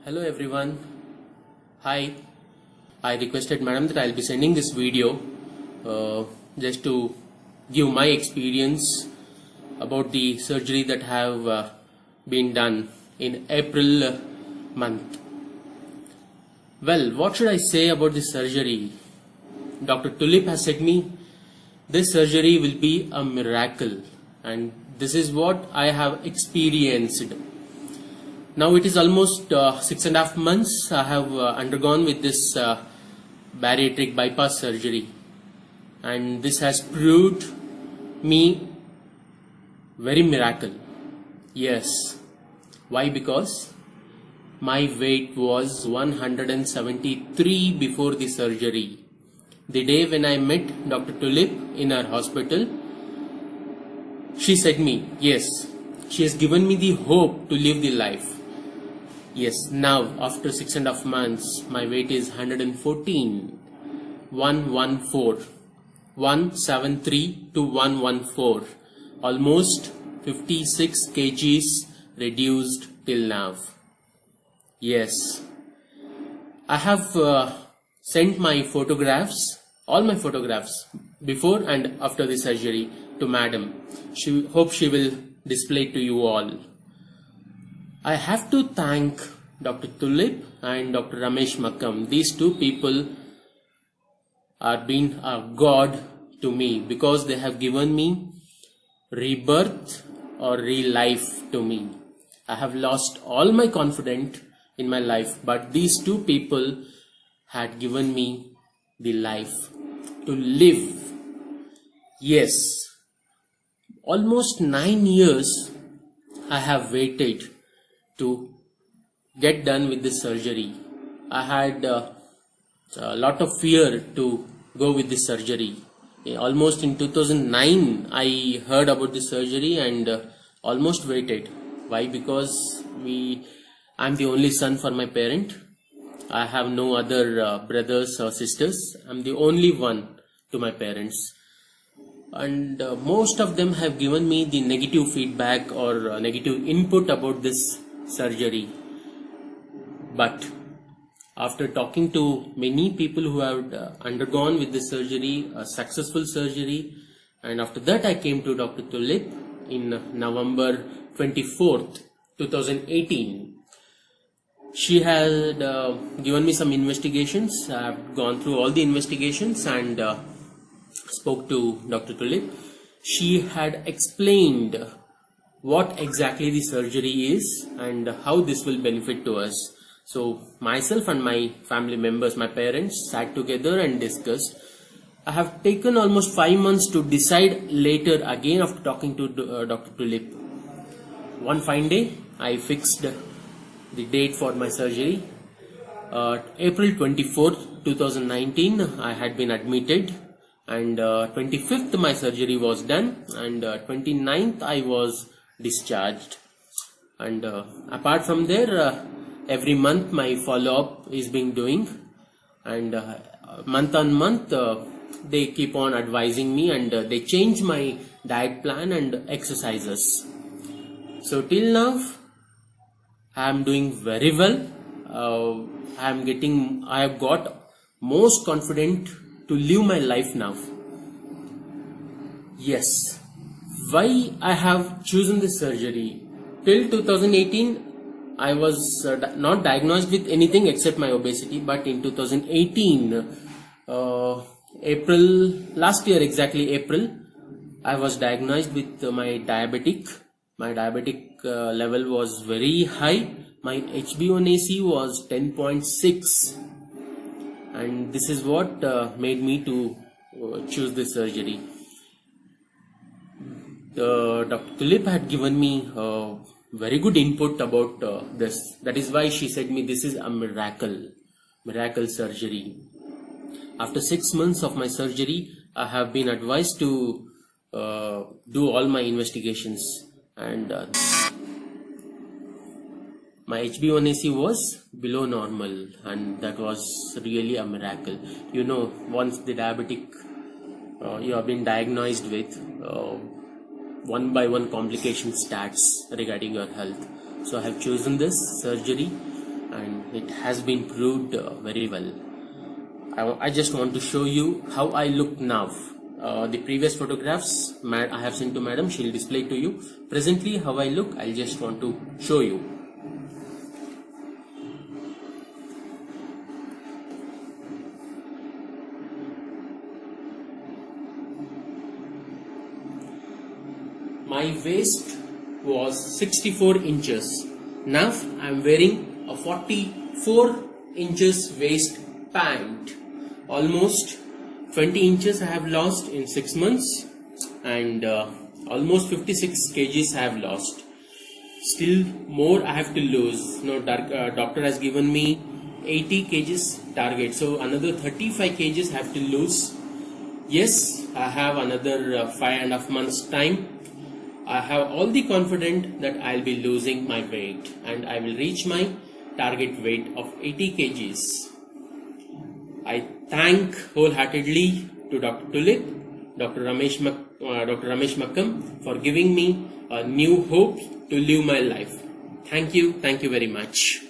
Hello everyone. Hi. I requested madam that I'll be sending this video just to give my experience about the surgery that have been done in April month. Well, what should I say about this surgery? Dr. Tulip has said me this surgery will be a miracle, and this is what I have experienced. Now it is almost 6.5 months I have undergone with this bariatric bypass surgery, and this has proved me very miracle. Yes. Why? Because my weight was 173 before the surgery. The day when I met Dr. Tulip in her hospital, she said me, yes, she has given me the hope to live the life. Yes, now after 6.5 months, my weight is 114, 173 to 114, almost 56 kgs reduced till now. Yes, I have sent my photographs, all my photographs before and after the surgery to madam. She hope she will display to you all. I have to thank Dr. Tulip and Dr. Ramesh Makkam. These two people are being a god to me because they have given me rebirth or re-life to me. I have lost all my confidence in my life, but these two people had given me the life to live. Yes, almost 9 years I have waited to get done with this surgery. I had a lot of fear to go with this surgery. Almost in 2009 I heard about this surgery and almost waited. Why? Because I'm the only son for my parent. I have no other brothers or sisters. I'm the only one to my parents. And most of them have given me the negative feedback or negative input about this surgery. But after talking to many people who have undergone with this surgery, a successful surgery, and after that I came to Dr. Tulip in November 24th, 2018. She had given me some investigations. I have gone through all the investigations and spoke to Dr. Tulip. She had explained what exactly the surgery is and how this will benefit to us. So myself and my family members, my parents, sat together and discussed. I have taken almost 5 months to decide later again after talking to Dr. Tulip. One fine day, I fixed the date for my surgery. April 24th, 2019, I had been admitted, and 25th my surgery was done, and 29th I was discharged. And apart from there, every month my follow-up is being doing, and month on month they keep on advising me, and they change my diet plan and exercises. So till now I am doing very well. I have got most confident to live my life now. Yes. Why I have chosen this surgery? Till 2018 I was not diagnosed with anything except my obesity, but in 2018 April, last year exactly April, I was diagnosed with my diabetic level was very high. My HbA1c was 10.6, and this is what made me to choose this surgery. Dr. Tulip had given me very good input about this. That is why she said me this is a miracle surgery. After 6 months of my surgery, I have been advised to do all my investigations, and my HbA1c was below normal, and that was really a miracle. You know, once the diabetic you have been diagnosed with, one by one complication starts regarding your health. So I have chosen this surgery, and it has been proved very well. I just want to show you how I look now. The previous photographs I have sent to madam, she'll display to you. Presently how I look, I just want to show you. My waist was 64 inches. Now I am wearing a 44 inches waist pant. Almost 20 inches I have lost in 6 months, and almost 56 kgs I have lost. Still more I have to lose. Now doctor has given me 80 kgs target, so another 35 kgs I have to lose. Yes, I have another 5.5 months time. I have all the confidence that I'll be losing my weight and I will reach my target weight of 80 kgs. I thank wholeheartedly to Dr. Tulip, Dr. Ramesh Makkam for giving me a new hope to live my life. Thank you very much.